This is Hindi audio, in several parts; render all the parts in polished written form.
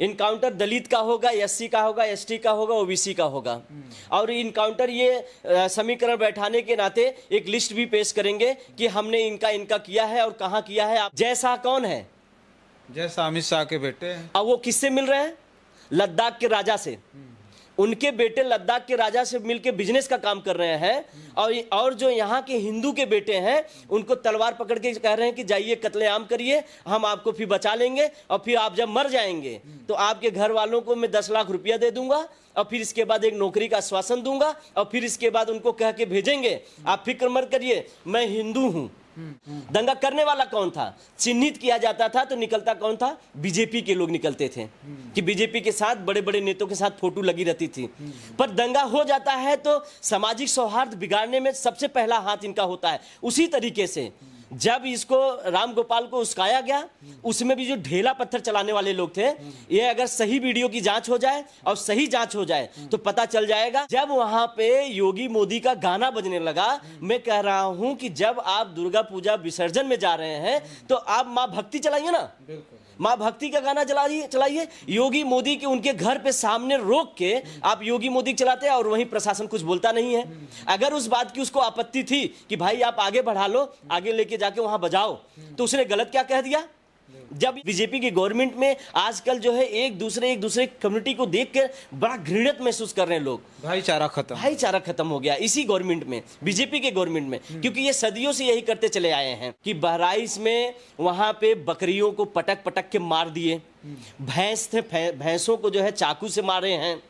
इनकाउंटर दलित का होगा, एससी का होगा, एसटी का होगा, ओबीसी का होगा। और इनकाउंटर ये समीकरण बैठाने के नाते एक लिस्ट भी पेश करेंगे कि हमने इनका किया है और कहां किया है। जय शाह कौन है? जय शाह अमित शाह के बेटे हैं। अब वो किससे मिल रहे हैं? लद्दाख के राजा से। उनके बेटे लद्दाख के राजा से मिलके बिजनेस का काम कर रहे हैं। और जो यहाँ के हिंदू के बेटे हैं उनको तलवार पकड़ के कह रहे हैं कि जाइए कत्लेआम करिए, हम आपको फिर बचा लेंगे और फिर आप जब मर जाएंगे तो आपके घर वालों को मैं 10 लाख रुपया दे दूंगा और फिर इसके बाद एक नौकरी का आश्वासन दूंगा और फिर इसके बाद उनको कह के भेजेंगे आप फिक्र मत करिए मैं हिंदू हूं। दंगा करने वाला कौन था? चिन्हित किया जाता था तो निकलता कौन था? बीजेपी के लोग निकलते थे कि बीजेपी के साथ बड़े बड़े नेताओं के साथ फोटो लगी रहती थी। पर दंगा हो जाता है तो सामाजिक सौहार्द बिगाड़ने में सबसे पहला हाथ इनका होता है। उसी तरीके से जब इसको राम गोपाल को उस्काया गया उसमें भी जो ढेला पत्थर चलाने वाले लोग थे, ये अगर सही वीडियो की जांच हो जाए और सही जांच हो जाए तो पता चल जाएगा। जब वहां पे योगी मोदी का गाना बजने लगा, मैं कह रहा हूं कि जब आप दुर्गा पूजा विसर्जन में जा रहे हैं तो आप मां भक्ति चलाइए ना, मां भक्ति का गाना चलाइए। योगी मोदी के उनके घर पे सामने रोक के आप योगी मोदी चलाते हैं और वहीं प्रशासन कुछ बोलता नहीं है। अगर उस बात की उसको आपत्ति थी कि भाई आप आगे बढ़ा लो, आगे लेके जाके वहां बजाओ, तो उसने गलत क्या कह दिया? जब बीजेपी की गवर्नमेंट में आजकल जो है एक दूसरे कम्युनिटी को देख कर बड़ा घृणित महसूस कर रहे हैं लोग। भाईचारा खत्म हो गया इसी गवर्नमेंट में, बीजेपी के गवर्नमेंट में। क्योंकि ये सदियों से यही करते चले आए हैं कि बहराइच में वहां पे बकरियों को पटक पटक के मार दिए, भैंस थे भैंसों को जो है चाकू से मारे हैं,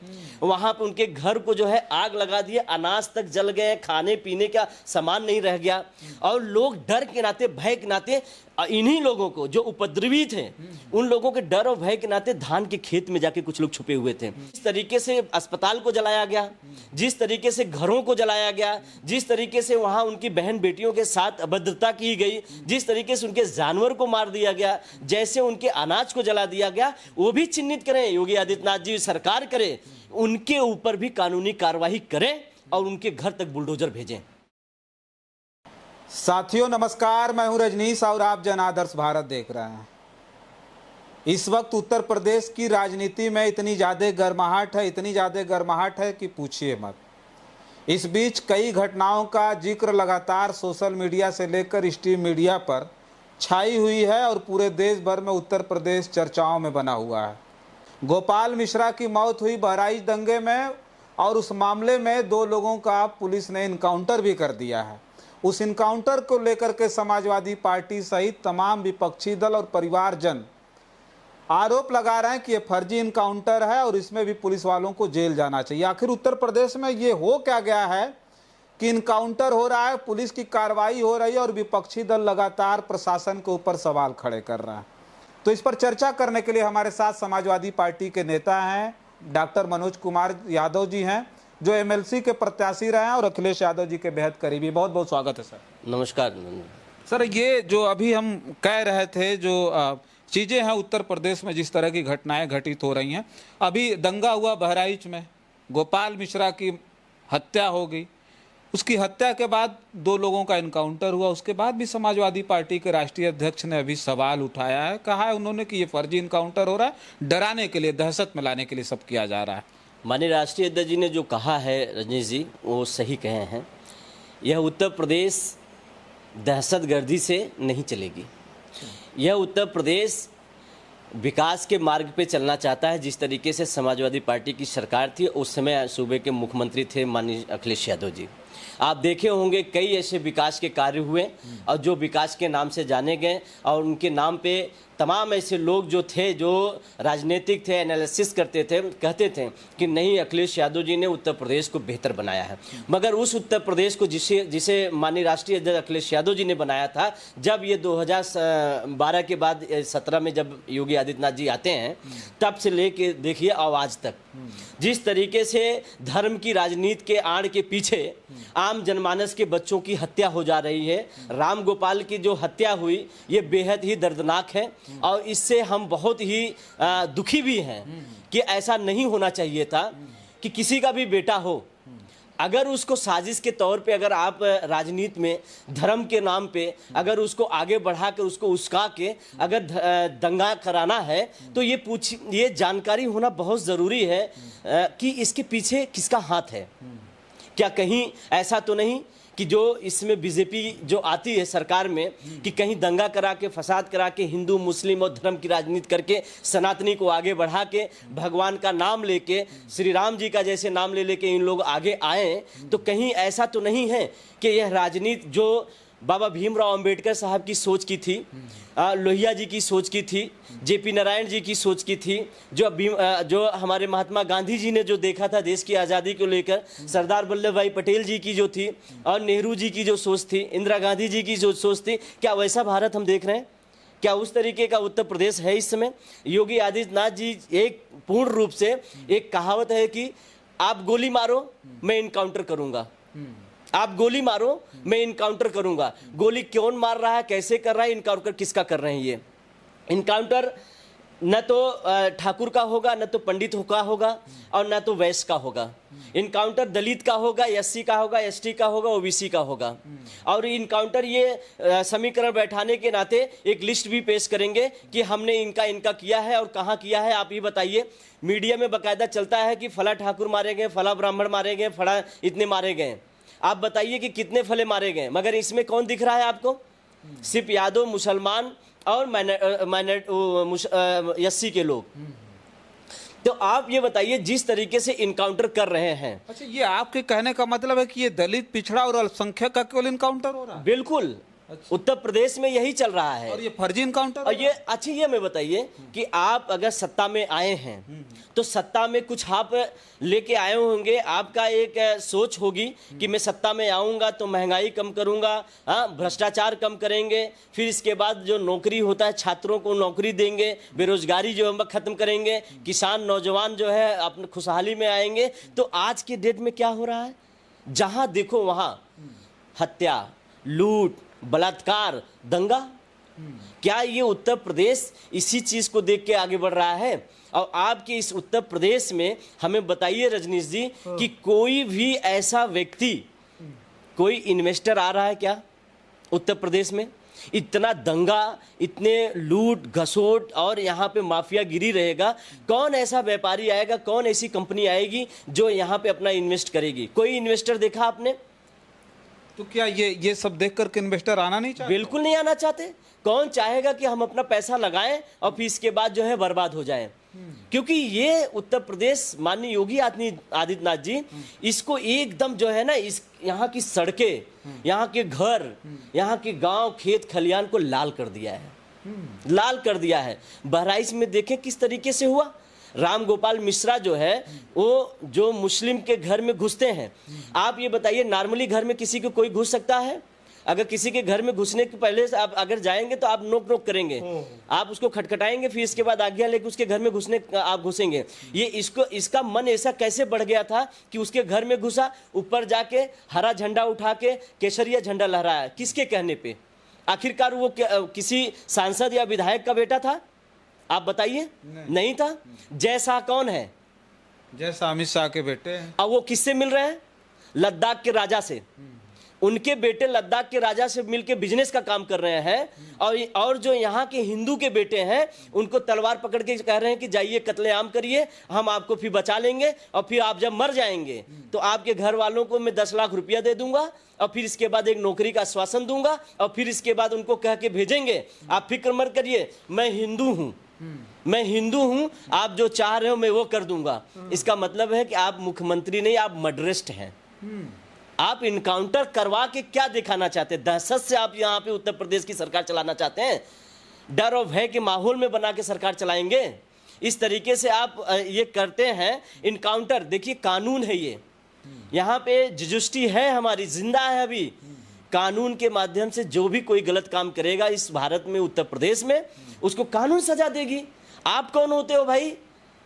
वहां पे उनके घर को जो है आग लगा दिए, अनाज तक जल गए, खाने पीने का सामान नहीं रह गया। और लोग डर के नाते भय के नाते इन्हीं लोगों को जो उपद्रवी थे उन लोगों के डर और भय के नाते धान के खेत में जाके कुछ लोग छुपे हुए थे। जिस तरीके से अस्पताल को जलाया गया, जिस तरीके से घरों को जलाया गया, जिस तरीके से वहां उनकी बहन बेटियों के साथ अभद्रता की गई, जिस तरीके से उनके जानवर को मार दिया गया, जैसे उनके अनाज को जला दिया गया, वो भी चिन्हित करें। योगी आदित्यनाथ जी सरकार करे, उनके ऊपर भी कानूनी कार्रवाई करें और उनके घर तक बुलडोजर भेजें। साथियों नमस्कार, मैं हूं रजनीश और आप जन आदर्श भारत देख रहे हैं। इस वक्त उत्तर प्रदेश की राजनीति में इतनी ज़्यादा गर्माहट है कि पूछिए मत। इस बीच कई घटनाओं का जिक्र लगातार सोशल मीडिया से लेकर स्ट्रीम मीडिया पर छाई हुई है और पूरे देश भर में उत्तर प्रदेश चर्चाओं में बना हुआ है। गोपाल मिश्रा की मौत हुई बहराइच दंगे में और उस मामले में 2 लोगों का पुलिस ने इनकाउंटर भी कर दिया है। उस इनकाउंटर को लेकर के समाजवादी पार्टी सहित तमाम विपक्षी दल और परिवारजन आरोप लगा रहे हैं कि ये फर्जी इनकाउंटर है और इसमें भी पुलिस वालों को जेल जाना चाहिए। आखिर उत्तर प्रदेश में ये हो क्या गया है कि इनकाउंटर हो रहा है, पुलिस की कार्रवाई हो रही है और विपक्षी दल लगातार प्रशासन के ऊपर सवाल खड़े कर रहे हैं। तो इस पर चर्चा करने के लिए हमारे साथ समाजवादी पार्टी के नेता हैं डॉक्टर मनोज कुमार यादव जी हैं, जो एमएलसी के प्रत्याशी रहे हैं और अखिलेश यादव जी के बेहद करीबी। बहुत बहुत स्वागत है सर। नमस्कार सर। ये जो अभी हम कह रहे थे जो चीज़ें हैं उत्तर प्रदेश में जिस तरह की घटनाएं घटित हो रही हैं, अभी दंगा हुआ बहराइच में, गोपाल मिश्रा की हत्या हो गई, उसकी हत्या के बाद 2 लोगों का इनकाउंटर हुआ, उसके बाद भी समाजवादी पार्टी के राष्ट्रीय अध्यक्ष ने अभी सवाल उठाया है, कहा है उन्होंने कि ये फर्जी इनकाउंटर हो रहा है, डराने के लिए, दहशत में लाने के लिए सब किया जा रहा है। माननीय राष्ट्रीय अध्यक्ष जी ने जो कहा है रजनीश जी, वो सही कहे हैं। यह उत्तर प्रदेश दहशतगर्दी से नहीं चलेगी। यह उत्तर प्रदेश विकास के मार्ग पे चलना चाहता है। जिस तरीके से समाजवादी पार्टी की सरकार थी उस समय सूबे के मुख्यमंत्री थे माननीय अखिलेश यादव जी। आप देखे होंगे कई ऐसे विकास के कार्य हुए और जो विकास के नाम से जाने गए और उनके नाम पे तमाम ऐसे लोग जो थे, जो राजनीतिक थे, एनालिसिस करते थे, कहते थे कि नहीं अखिलेश यादव जी ने उत्तर प्रदेश को बेहतर बनाया है। मगर उस उत्तर प्रदेश को जिसे माननीय राष्ट्रीय अध्यक्ष अखिलेश यादव जी ने बनाया था, जब ये 2012 के बाद 17 में जब योगी आदित्यनाथ जी आते हैं, तब से लेके देखिए आज तक जिस तरीके से धर्म की राजनीति के आड़ के पीछे आम जनमानस के बच्चों की हत्या हो जा रही है। राम गोपाल की जो हत्या हुई ये बेहद ही दर्दनाक है और इससे हम बहुत ही दुखी भी हैं कि ऐसा नहीं होना चाहिए था कि किसी का भी बेटा हो अगर उसको साजिश के तौर पे अगर आप राजनीति में धर्म के नाम पे अगर उसको आगे बढ़ा के उसको उस्का के अगर दंगा कराना है तो ये जानकारी होना बहुत ज़रूरी है कि इसके पीछे किसका हाथ है। क्या कहीं ऐसा तो नहीं कि जो इसमें बीजेपी जो आती है सरकार में कि कहीं दंगा करा के फसाद करा के हिंदू मुस्लिम और धर्म की राजनीति करके सनातनी को आगे बढ़ा के भगवान का नाम लेके श्री राम जी का जैसे नाम ले लेके इन लोग आगे आए, तो कहीं ऐसा तो नहीं है कि यह राजनीति जो बाबा भीमराव अंबेडकर साहब की सोच की थी, लोहिया जी की सोच की थी, जेपी नारायण जी की सोच की थी, जो हमारे महात्मा गांधी जी ने जो देखा था देश की आज़ादी को लेकर, सरदार वल्लभ भाई पटेल जी की जो थी और नेहरू जी की जो सोच थी, इंदिरा गांधी जी की जो सोच थी, क्या वैसा भारत हम देख रहे हैं? क्या उस तरीके का उत्तर प्रदेश है इस समय? योगी आदित्यनाथ जी एक पूर्ण रूप से एक कहावत है कि आप गोली मारो मैं इनकाउंटर करूंगा, आप गोली मारो मैं इनकाउंटर करूंगा। गोली कौन मार रहा है, कैसे कर रहा है, इनकाउंटर किसका कर रहे हैं? ये इनकाउंटर न तो ठाकुर का होगा, न तो पंडित का होगा और न तो वैश्य का होगा। इनकाउंटर दलित का होगा, एससी का होगा, एसटी का होगा, ओबीसी का होगा। और इनकाउंटर ये समीकरण बैठाने के नाते एक लिस्ट भी पेश करेंगे कि हमने इनका किया है और कहाँ किया है। आप ये बताइए, मीडिया में बाकायदा चलता है कि फला ठाकुर मारे गए, फला ब्राह्मण मारे गए, फला इतने मारे गए। आप बताइए कि कितने फले मारे गए, मगर इसमें कौन दिख रहा है आपको? सिर्फ यादव, मुसलमान और एससी के लोग। तो आप ये बताइए जिस तरीके से इनकाउंटर कर रहे हैं। अच्छा, ये आपके कहने का मतलब है कि ये दलित, पिछड़ा और अल्पसंख्यक का केवल इनकाउंटर हो रहा है? बिल्कुल। अच्छा। उत्तर प्रदेश में यही चल रहा है और ये फर्जी इनकाउंटर। और ये अच्छी ये मैं बताइए कि आप अगर सत्ता में आए हैं तो सत्ता में कुछ आप लेके आए होंगे, आपका एक सोच होगी कि मैं सत्ता में आऊंगा तो महंगाई कम करूंगा, भ्रष्टाचार कम करेंगे, फिर इसके बाद जो नौकरी होता है छात्रों को नौकरी देंगे, बेरोजगारी जो हम खत्म करेंगे, किसान नौजवान जो है अपने खुशहाली में आएंगे। तो आज के डेट में क्या हो रहा है? जहां देखो वहां हत्या, लूट, बलात्कार, दंगा। क्या ये उत्तर प्रदेश इसी चीज को देख के आगे बढ़ रहा है? और आपके इस उत्तर प्रदेश में हमें बताइए रजनीश जी कि कोई भी ऐसा व्यक्ति, कोई इन्वेस्टर आ रहा है क्या उत्तर प्रदेश में? इतना दंगा, इतने लूट घसोट और यहाँ पे माफियागिरी रहेगा, कौन ऐसा व्यापारी आएगा, कौन ऐसी कंपनी आएगी जो यहाँ पे अपना इन्वेस्ट करेगी? कोई इन्वेस्टर देखा आपने? तो क्या ये सब देख करके इन्वेस्टर आना नहीं चाहते? बिल्कुल नहीं आना चाहते। कौन चाहेगा कि हम अपना पैसा लगाएं और फिर इसके बाद जो है बर्बाद हो जाएं? क्योंकि ये उत्तर प्रदेश माननीय योगी आदित्यनाथ जी इसको एकदम जो है ना, इस यहाँ की सड़कें, यहाँ के घर, यहाँ के गांव, खेत खलियान को लाल कर दिया है, लाल कर दिया है। बहराइच में देखें किस तरीके से हुआ। राम गोपाल मिश्रा जो है वो जो मुस्लिम के घर में घुसते हैं, आप ये बताइए नॉर्मली घर में किसी को कोई घुस सकता है? अगर किसी के घर में घुसने के पहले से आप अगर जाएंगे तो आप नोक नोक करेंगे, आप उसको खटखटाएंगे, फिर इसके बाद आज्ञा लेके उसके घर में आप घुसेंगे। ये इसका मन ऐसा कैसे बढ़ गया था कि उसके घर में घुसा, ऊपर जाके हरा झंडा उठा के केसरिया झंडा लहराया। किसके कहने पे? आखिरकार वो किसी सांसद या विधायक का बेटा था? आप बताइए। नहीं था। जय शाह कौन है? जय शाह अमित शाह के बेटे हैं। अब वो किससे मिल रहे हैं? लद्दाख के राजा से। उनके बेटे लद्दाख के राजा से मिलके बिजनेस का काम कर रहे हैं। और जो यहाँ के हिंदू के बेटे हैं उनको तलवार पकड़ के कह रहे हैं कि जाइए कत्लेआम करिए, हम आपको फिर बचा लेंगे और फिर आप जब मर जाएंगे तो आपके घर वालों को मैं 10 लाख रुपया दे दूंगा और फिर इसके बाद एक नौकरी का आश्वासन दूंगा और फिर इसके बाद उनको कह के भेजेंगे, आप फिक्र मत करिए, मैं हिंदू हूं, मैं हिंदू हूं, आप जो चाह रहे हो मैं वो कर दूंगा। इसका मतलब है कि आप मुख्यमंत्री नहीं, आप मर्डरिस्ट हैं। आप इनकाउंटर करवा के क्या दिखाना चाहते हैं? दहशत से आप यहाँ पे उत्तर प्रदेश की सरकार चलाना चाहते हैं? डर और भय के माहौल में बना के सरकार चलाएंगे? इस तरीके से आप ये करते हैं इनकाउंटर। देखिए कानून है ये, यहाँ पे जुस्टी है हमारी, जिंदा है अभी। कानून के माध्यम से जो भी कोई गलत काम करेगा इस भारत में, उत्तर प्रदेश में, उसको कानून सजा देगी। आप कौन होते हो भाई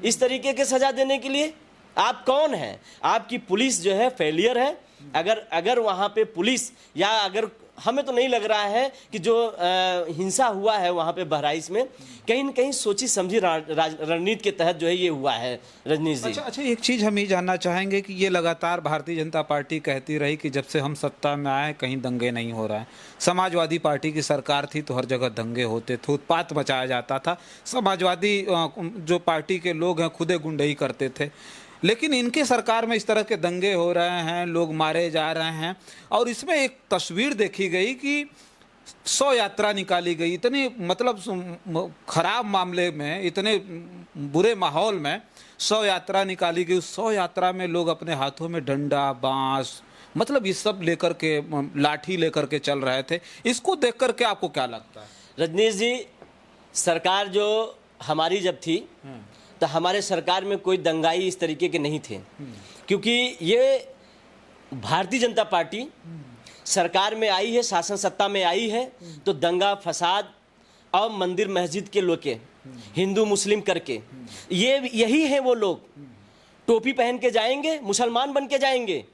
इस तरीके के सजा देने के लिए? आप कौन हैं? आपकी पुलिस जो है फेलियर है। अगर वहां पे पुलिस या अगर हमें तो नहीं लग रहा है कि जो हिंसा हुआ है वहाँ पे बहराइच में कहीं न कहीं सोची समझी रणनीति के तहत जो है ये हुआ है रजनीश जी। अच्छा, एक चीज़ हम ये जानना चाहेंगे कि ये लगातार भारतीय जनता पार्टी कहती रही कि जब से हम सत्ता में आए कहीं दंगे नहीं हो रहा है। समाजवादी पार्टी की सरकार थी तो हर जगह दंगे होते थे, उत्पात मचाया जाता था, समाजवादी जो पार्टी के लोग हैं खुदे गुंडई करते थे। लेकिन इनके सरकार में इस तरह के दंगे हो रहे हैं, लोग मारे जा रहे हैं, और इसमें एक तस्वीर देखी गई कि 100 यात्रा निकाली गई। इतने मतलब खराब मामले में, इतने बुरे माहौल में 100 यात्रा निकाली गई। उस 100 यात्रा में लोग अपने हाथों में डंडा, बांस, मतलब ये सब लेकर के, लाठी लेकर के चल रहे थे। इसको देख करके आपको क्या लगता है? रजनीश जी, सरकार जो हमारी जब थी तो हमारे सरकार में कोई दंगाई इस तरीके के नहीं थे, क्योंकि ये भारतीय जनता पार्टी सरकार में आई है, शासन सत्ता में आई है, तो दंगा फसाद और मंदिर मस्जिद के लोग के हिंदू मुस्लिम करके यही है वो लोग। टोपी पहन के जाएंगे, मुसलमान बन के जाएंगे,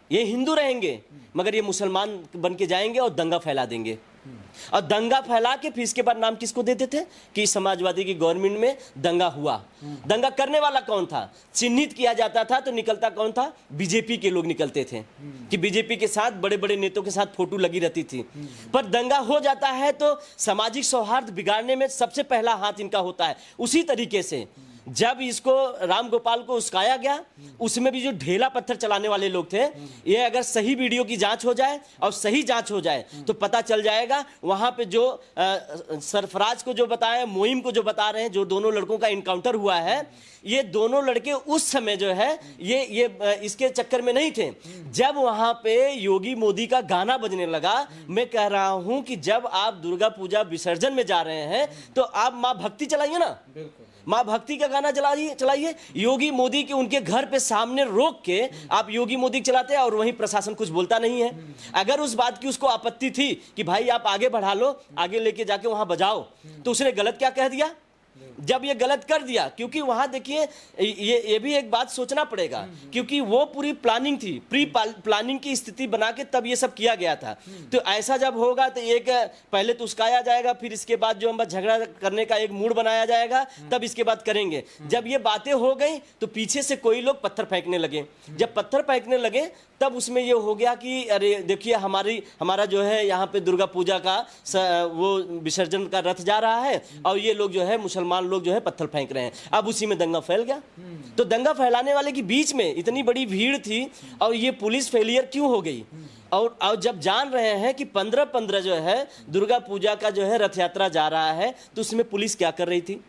ये हिंदू रहेंगे मगर ये मुसलमान बन के जाएंगे और दंगा फैला देंगे। और दंगा फैला के फिर इसके बाद नाम किसको देते थे कि समाजवादी की गवर्नमेंट में दंगा हुआ। दंगा करने वाला कौन था, चिन्हित किया जाता था तो निकलता कौन था, बीजेपी के लोग निकलते थे कि बीजेपी के साथ, बड़े बड़े नेताओं के साथ फोटो लगी रहती थी। पर दंगा हो जाता है तो सामाजिक सौहार्द बिगाड़ने में सबसे पहला हाथ इनका होता है। उसी तरीके से जब इसको राम गोपाल को उस्काया गया, उसमें भी जो ढेला पत्थर चलाने वाले लोग थे, ये अगर सही वीडियो की जांच हो जाए और सही जांच हो जाए तो पता चल जाएगा वहां पे जो सरफराज को जो बताया, मोइम को जो बता रहे हैं, जो दोनों लड़कों का इनकाउंटर हुआ है, ये दोनों लड़के उस समय जो है ये इसके चक्कर में नहीं थे। जब वहां पे योगी मोदी का गाना बजने लगा, मैं कह रहा हूं कि जब आप दुर्गा पूजा विसर्जन में जा रहे हैं तो आप मां भक्ति चलाइए ना, मां भक्ति का गाना चलाइए। योगी मोदी के उनके घर पे सामने रोक के आप योगी मोदी चलाते हैं और वहीं प्रशासन कुछ बोलता नहीं है। अगर उस बात की उसको आपत्ति थी कि भाई आप आगे बढ़ा लो, आगे लेके जाके वहां बजाओ, तो उसने गलत क्या कह दिया जब ये गलत कर दिया। क्योंकि वहां देखिए ये भी एक बात सोचना पड़ेगा, क्योंकि वो पूरी प्लानिंग थी, प्री प्लानिंग की स्थिति बना के तब ये सब किया गया था। तो ऐसा जब होगा तो एक पहले तो उसकाया जाएगा, फिर इसके बाद जो हम झगड़ा करने का एक मूड बनाया जाएगा, तब इसके बाद करेंगे। जब ये बातें हो गई तो पीछे से कोई लोग पत्थर फेंकने लगे। जब पत्थर फेंकने लगे तब उसमें ये हो गया कि अरे देखिए हमारा जो है यहाँ पे दुर्गा पूजा का वो विसर्जन का रथ जा रहा है और ये लोग जो है मुसलमान लोग जो है पत्थर फेंक रहे हैं। अब उसी में दंगा फैल गया। तो दंगा फैलाने वाले के बीच में इतनी बड़ी भीड़ थी और ये पुलिस फेलियर क्यों हो गई। और जब जान रहे हैं कि 15-15 जो है दुर्गा पूजा का जो है रथ यात्रा जा रहा है, तो उसमें पुलिस क्या कर रही थी,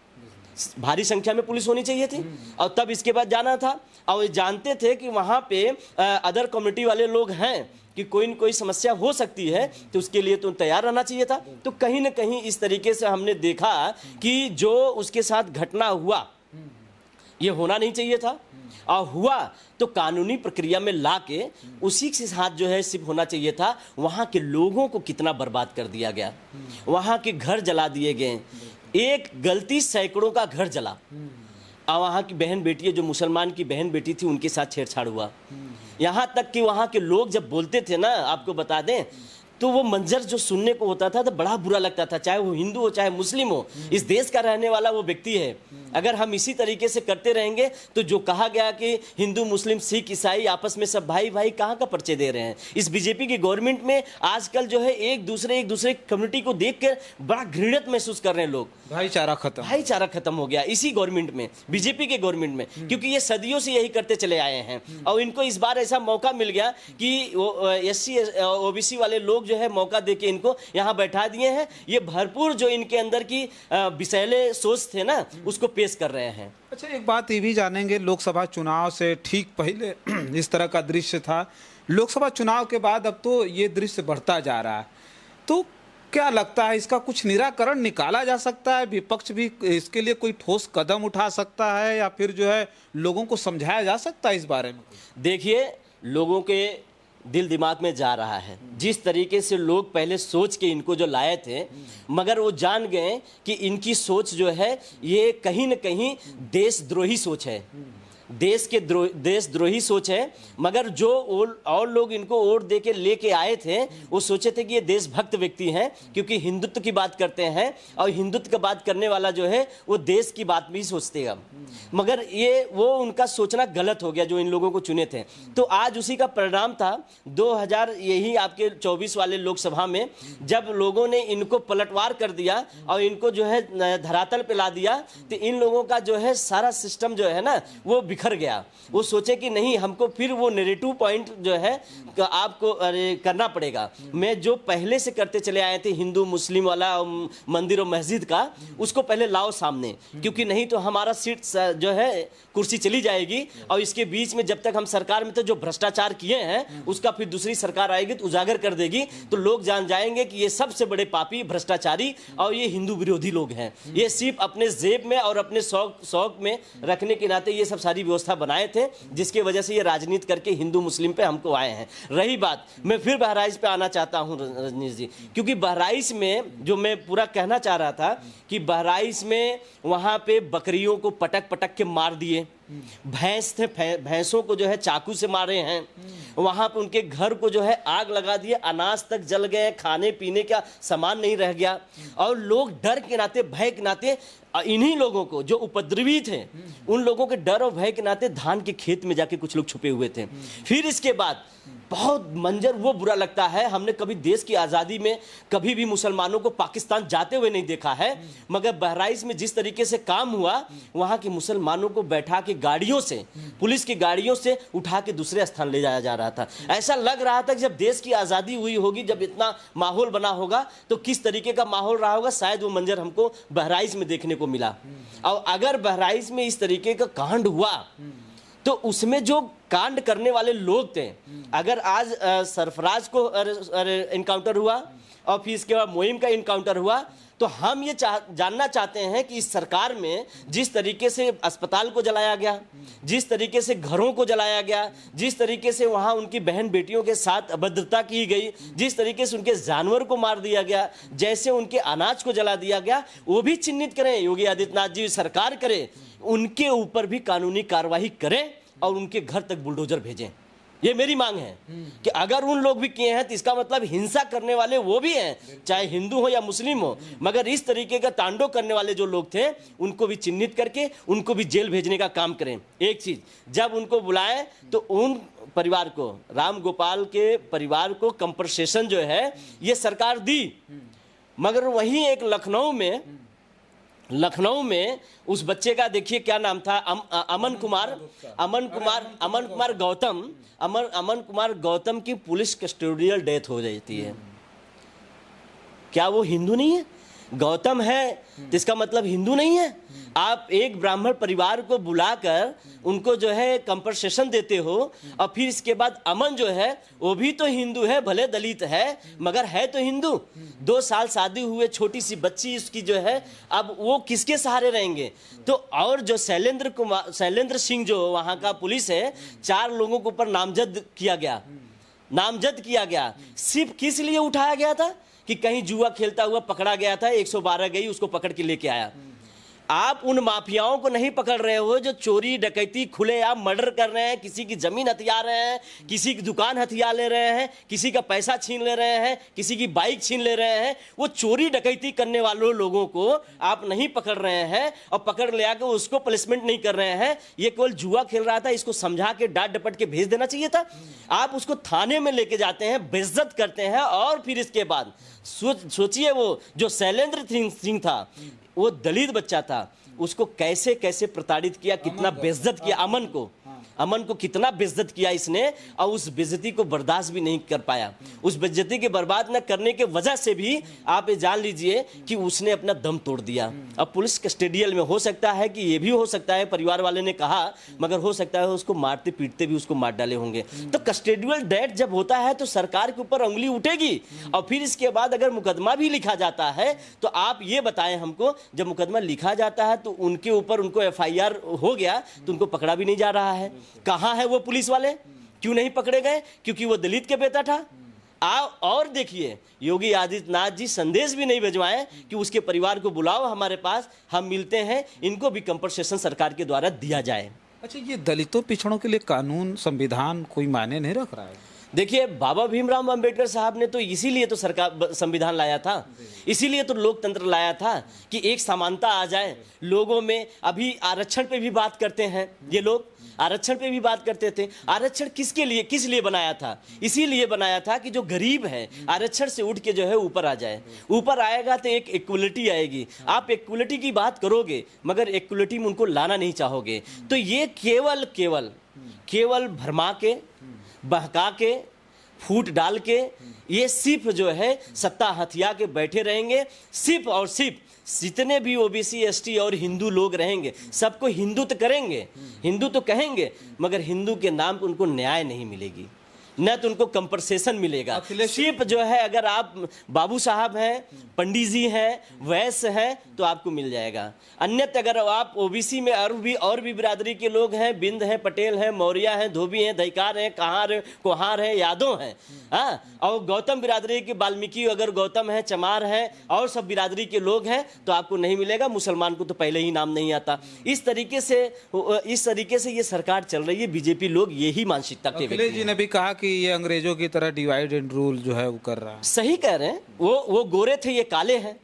भारी संख्या में पुलिस होनी चाहिए थी और तब इसके बाद जाना था। और जानते थे कि वहां पे अदर कम्युनिटी वाले लोग हैं कि कोई न कोई समस्या हो सकती है, तो उसके लिए तो तैयार रहना चाहिए था। तो कहीं ना कहीं इस तरीके से हमने देखा कि जो उसके साथ घटना हुआ ये होना नहीं चाहिए था, और हुआ तो कानूनी प्रक्रिया में लाके उसी के साथ जो है सिर्फ होना चाहिए था। वहां के लोगों को कितना बर्बाद कर दिया गया, वहां के घर जला दिए गए, एक गलती सैकड़ों का घर जला। और वहाँ की बहन बेटी, जो मुसलमान की बहन बेटी थी, उनके साथ छेड़छाड़ हुआ। यहाँ तक कि वहाँ के लोग जब बोलते थे ना, आपको बता दें, तो वो मंजर जो सुनने को होता था तो बड़ा बुरा लगता था, चाहे वो हिंदू हो चाहे मुस्लिम हो, इस देश का रहने वाला वो व्यक्ति है। अगर हम इसी तरीके से करते रहेंगे तो जो कहा गया कि हिंदू मुस्लिम सिख ईसाई आपस में सब भाई भाई, कहाँ का परिचय दे रहे हैं। इस बीजेपी की गवर्नमेंट में आजकल जो है एक दूसरे कम्युनिटी को देख कर बड़ा घृणित महसूस कर रहे हैं लोग। भाईचारा खत्म हो गया इसी गवर्नमेंट में, बीजेपी के गवर्नमेंट में, क्योंकि ये सदियों से यही करते चले आए हैं। और इनको इस बार ऐसा मौका मिल गया कि SC OBC वाले लोग जो है मौका देके इनको यहाँ बैठा दिए हैं। ये भरपूर जो इनके अंदर की विषैले सोच थे ना, उसको पेश कर रहे हैं। अच्छा, एक बात ये भी जानेंगे, लोकसभा चुनाव से ठीक पहले इस तरह का दृश्य था, लोकसभा चुनाव के बाद अब तो ये दृश्य बढ़ता जा रहा है। तो क्या लगता है, इसका कुछ निराकरण निकाला जा सकता है? विपक्ष भी इसके लिए कोई ठोस कदम उठा सकता है, या फिर जो है लोगों को समझाया जा सकता है इस बारे में? देखिए, लोगों के दिल दिमाग में जा रहा है। जिस तरीके से लोग पहले सोच के इनको जो लाए थे, मगर वो जान गए कि इनकी सोच जो है ये कहीं न कहीं देशद्रोही सोच है। देशद्रोही सोच है। मगर जो और लोग इनको वोट दे के लेके आए थे वो सोचे थे कि ये देशभक्त व्यक्ति हैं, क्योंकि हिंदुत्व की बात करते हैं और हिंदुत्व की बात करने वाला जो है वो देश की बात भी सोचते हैं। मगर ये वो उनका सोचना गलत हो गया जो इन लोगों को चुने थे। तो आज उसी का परिणाम था 2000 यही आपके 24 वाले लोकसभा में, जब लोगों ने इनको पलटवार कर दिया और इनको जो है धरातल पे ला दिया, तो इन लोगों का जो है सारा सिस्टम जो है ना वो बिखर गया। वो सोचे कि नहीं, हमको फिर वो नेगेटिव पॉइंट जो है आपको करना पड़ेगा। मैं जो पहले से करते चले आए थे हिंदू मुस्लिम वाला मंदिर और मस्जिद का, उसको पहले लाओ सामने, क्योंकि नहीं तो हमारा सीट जो है कुर्सी चली जाएगी और इसके बीच में जब तक हम सरकार में तो जो भ्रष्टाचार किए हैं उसका फिर दूसरी सरकार आएगी तो उजागर कर देगी, तो लोग जान जाएंगे कि ये सबसे बड़े पापी भ्रष्टाचारी और ये हिंदू विरोधी लोग हैं। ये सिर्फ अपने जेब में और अपने शौक में रखने के नाते ये सब सारी व्यवस्था बनाए थे, जिसकी वजह से ये राजनीति करके हिंदू मुस्लिम पे हमको आए हैं। रही बात, मैं फिर बहराइच पे आना चाहता हूँ रजनीश जी, क्योंकि बहराइच में जो मैं पूरा कहना चाह रहा था कि बहराइच में वहाँ पे बकरियों को पटक पटक के मार दिए, भैंस थे भैंसों को जो है चाकू से मारे हैं, वहां पे उनके घर को जो है आग लगा दिए, अनाज तक जल गए, खाने पीने का सामान नहीं रह गया। और लोग डर के नाते भय के नाते इन्हीं लोगों को जो उपद्रवी थे उन लोगों के डर और भय के नाते धान के खेत में जाके कुछ लोग छुपे हुए थे। फिर इसके बाद बहुत मंजर वो बुरा लगता है, हमने कभी देश की आज़ादी में कभी भी मुसलमानों को पाकिस्तान जाते हुए नहीं देखा है, मगर बहराइच में जिस तरीके से काम हुआ, वहाँ के मुसलमानों को बैठा के गाड़ियों से, पुलिस की गाड़ियों से उठा के दूसरे स्थान ले जाया जा रहा था। ऐसा लग रहा था कि जब देश की आज़ादी हुई होगी, जब इतना माहौल बना होगा तो किस तरीके का माहौल रहा होगा, शायद वो मंजर हमको बहराइच में देखने को मिला। और अगर बहराइच में इस तरीके का कांड हुआ तो उसमें जो कांड करने वाले लोग थे, अगर आज सरफराज को इनकाउंटर हुआ और फिर इसके बाद मोइम का इनकाउंटर हुआ, तो हम ये जानना चाहते हैं कि इस सरकार में जिस तरीके से अस्पताल को जलाया गया, जिस तरीके से घरों को जलाया गया, जिस तरीके से वहाँ उनकी बहन बेटियों के साथ अभद्रता की गई, जिस तरीके से उनके जानवर को मार दिया गया, जैसे उनके अनाज को जला दिया गया, वो भी चिन्हित करें, योगी आदित्यनाथ जी सरकार करे, उनके ऊपर भी कानूनी कार्रवाई करें और उनके घर तक बुलडोजर भेजें। ये मेरी मांग है कि अगर उन लोग भी किए हैं तो इसका मतलब हिंसा करने वाले वो भी हैं, चाहे हिंदू हो या मुस्लिम हो, मगर इस तरीके का तांडव करने वाले जो लोग थे उनको भी चिन्हित करके उनको भी जेल भेजने का काम करें। एक चीज, जब उनको बुलाएं तो उन परिवार को, राम गोपाल के परिवार को कंपनसेशन जो है ये सरकार दी, मगर वहीं एक लखनऊ में उस बच्चे का देखिए क्या नाम था, अमन कुमार गौतम की पुलिस कस्टोडियल डेथ हो जाती है। क्या वो हिंदू नहीं है? गौतम है तो इसका मतलब हिंदू नहीं है? आप एक ब्राह्मण परिवार को बुलाकर उनको जो है कंपनसेशन देते हो और फिर इसके बाद अमन जो है वो भी तो हिंदू है, भले दलित है मगर है तो हिंदू। 2 साल शादी हुए छोटी सी बच्ची उसकी जो है, अब वो किसके सहारे रहेंगे? तो और जो शैलेंद्र सिंह जो वहाँ का पुलिस है, 4 लोगों के ऊपर नामजद किया गया। सिर्फ किस लिए उठाया गया था कि कहीं जुआ खेलता हुआ पकड़ा गया था, 112 गई उसको पकड़ के लेके आया। आप उन माफियाओं को नहीं पकड़ रहे हो जो चोरी डकैती खुलेआम मर्डर कर रहे हैं, किसी की जमीन हथिया रहे हैं, किसी की दुकान हथिया ले रहे हैं, किसी का पैसा छीन ले रहे हैं, किसी की बाइक छीन ले रहे हैं। वो चोरी डकैती करने वालों लोगों को आप नहीं पकड़ रहे हैं और पकड़ ले आकर उसको पनिशमेंट नहीं कर रहे हैं। ये केवल जुआ खेल रहा था, इसको समझा के डांट डपट के भेज देना चाहिए था। आप उसको थाने में लेके जाते हैं, बेइज्जत करते हैं और फिर इसके बाद सोचिए वो जो शैलेंद्र सिंह था, वो दलित बच्चा था, उसको कैसे कैसे प्रताड़ित किया, कितना बेइज्जत किया अमन को कितना बेइज्जत किया इसने, और उस बेइज्जती को बर्दाश्त भी नहीं कर पाया। उस बेइज्जती के बर्बाद न करने के वजह से भी आप ये जान लीजिए कि उसने अपना दम तोड़ दिया। अब पुलिस कस्टोडियल में हो सकता है कि ये भी हो सकता है, परिवार वाले ने कहा, मगर हो सकता है उसको मारते पीटते भी उसको मार डाले होंगे। तो कस्टोडियल डेथ जब होता है तो सरकार के ऊपर उंगली उठेगी। और फिर इसके बाद अगर मुकदमा भी लिखा जाता है तो आप ये बताएं हमको, जब मुकदमा लिखा जाता है तो उनके ऊपर उनको FIR हो गया तो उनको पकड़ा भी नहीं जा रहा है। कहां है वो पुलिस वाले? क्यों नहीं पकड़े गए? क्योंकि वो दलित के बेटा था। और देखिए, योगी आदित्यनाथ जी संदेश भी नहीं भिजवाएं कि उसके परिवार को बुलाओ हमारे पास, हम मिलते हैं, इनको भी कंपनसेशन सरकार के द्वारा दिया जाए। अच्छा, ये दलितों पिछड़ों के लिए कानून संविधान कोई मायने नहीं रख रहा है? देखिए, बाबा भीमराव अंबेडकर साहब ने तो इसीलिए तो सरकार संविधान लाया था, इसीलिए तो लोकतंत्र लाया था कि एक समानता आ जाए लोगों में। अभी आरक्षण पे भी बात करते हैं ये लोग, आरक्षण पे भी बात करते थे। आरक्षण किसके लिए, किस लिए बनाया था? इसीलिए बनाया था कि जो गरीब है आरक्षण से उठ के जो है ऊपर आ जाए। ऊपर आएगा तो एक इक्वलिटी आएगी। आप इक्वलिटी की बात करोगे मगर इक्वलिटी में उनको लाना नहीं चाहोगे, तो ये केवल केवल केवल भरमा के, बहका के, फूट डाल के, ये सिर्फ जो है सत्ता हथिया के बैठे रहेंगे। सिर्फ और सिर्फ जितने भी ओबीसी, एसटी और हिंदू लोग रहेंगे सबको हिंदू तो करेंगे, हिंदू तो कहेंगे, मगर हिंदू के नाम पर उनको न्याय नहीं मिलेगी, न तो उनको कंपनसेशन मिलेगा। सिर्फ जो है अगर आप बाबू साहब हैं, पंडित जी हैं, वैश्य हैं तो आपको मिल जाएगा। अन्यथा अगर आप ओबीसी में और भी बिरादरी के लोग हैं, बिंद हैं, पटेल हैं, मौर्य हैं, धोबी हैं, दहिकार हैं, कोहार हैं, यादव हैं, हाँ, और गौतम बिरादरी के वाल्मीकि अगर गौतम है, चमार हैं और सब बिरादरी के लोग हैं तो आपको नहीं मिलेगा। मुसलमान को तो पहले ही नाम नहीं आता। इस तरीके से ये सरकार चल रही है। बीजेपी लोग यही मानसिकता के अखिलेश जी ने भी कहा कि ये अंग्रेजों की तरह डिवाइड एंड रूल जो है वो कर रहा है। सही कह रहे हैं। वो गोरे थे, ये काले हैं।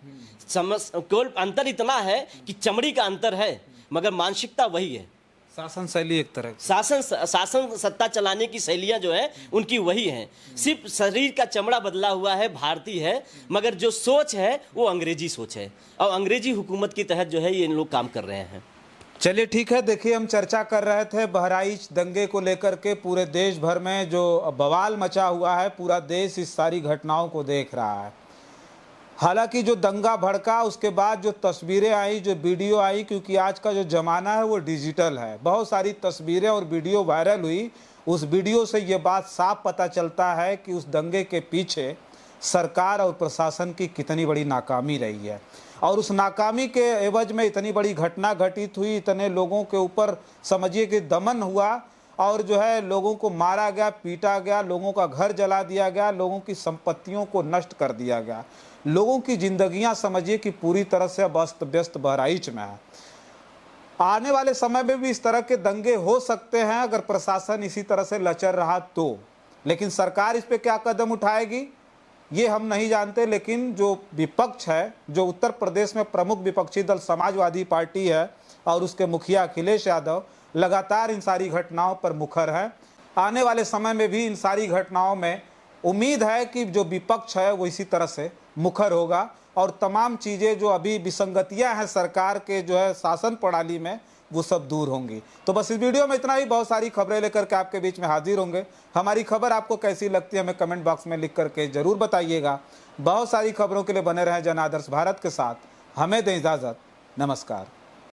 केवल अंतर इतना है कि चमड़ी का अंतर है मगर मानसिकता वही है। शासन शैली एक तरह की। शासन सत्ता चलाने की शैलियां जो है उनकी वही हैं। सिर्फ शरीर का चमड़ा बदला हुआ है, भारतीय है, मगर जो सोच है वो अंग्रेजी सोच है और अंग्रेजी हुकूमत के तहत जो है ये लोग काम कर रहे हैं। चलिए ठीक है, देखिए हम चर्चा कर रहे थे बहराइच दंगे को लेकर के। पूरे देश भर में जो बवाल मचा हुआ है, पूरा देश इस सारी घटनाओं को देख रहा है। हालांकि जो दंगा भड़का उसके बाद जो तस्वीरें आई, जो वीडियो आई, क्योंकि आज का जो ज़माना है वो डिजिटल है, बहुत सारी तस्वीरें और वीडियो वायरल हुई। उस वीडियो से ये बात साफ पता चलता है कि उस दंगे के पीछे सरकार और प्रशासन की कितनी बड़ी नाकामी रही है। और उस नाकामी के एवज में इतनी बड़ी घटना घटित हुई, इतने लोगों के ऊपर समझिए कि दमन हुआ और जो है लोगों को मारा गया, पीटा गया, लोगों का घर जला दिया गया, लोगों की संपत्तियों को नष्ट कर दिया गया, लोगों की जिंदगियां समझिए कि पूरी तरह से अस्त व्यस्त बहराइच में है। आने वाले समय में भी इस तरह के दंगे हो सकते हैं अगर प्रशासन इसी तरह से लचर रहा तो, लेकिन सरकार इस पे क्या कदम उठाएगी ये हम नहीं जानते। लेकिन जो विपक्ष है, जो उत्तर प्रदेश में प्रमुख विपक्षी दल समाजवादी पार्टी है और उसके मुखिया अखिलेश यादव लगातार इन सारी घटनाओं पर मुखर हैं। आने वाले समय में भी इन सारी घटनाओं में उम्मीद है कि जो विपक्ष है वो इसी तरह से मुखर होगा और तमाम चीज़ें जो अभी विसंगतियां हैं सरकार के जो है शासन प्रणाली में वो सब दूर होंगी। तो बस इस वीडियो में इतना ही। बहुत सारी खबरें लेकर के आपके बीच में हाजिर होंगे। हमारी खबर आपको कैसी लगती है हमें कमेंट बॉक्स में लिख करके ज़रूर बताइएगा। बहुत सारी खबरों के लिए बने रहें जन आदर्श भारत के साथ। हमें दें इजाज़त। नमस्कार।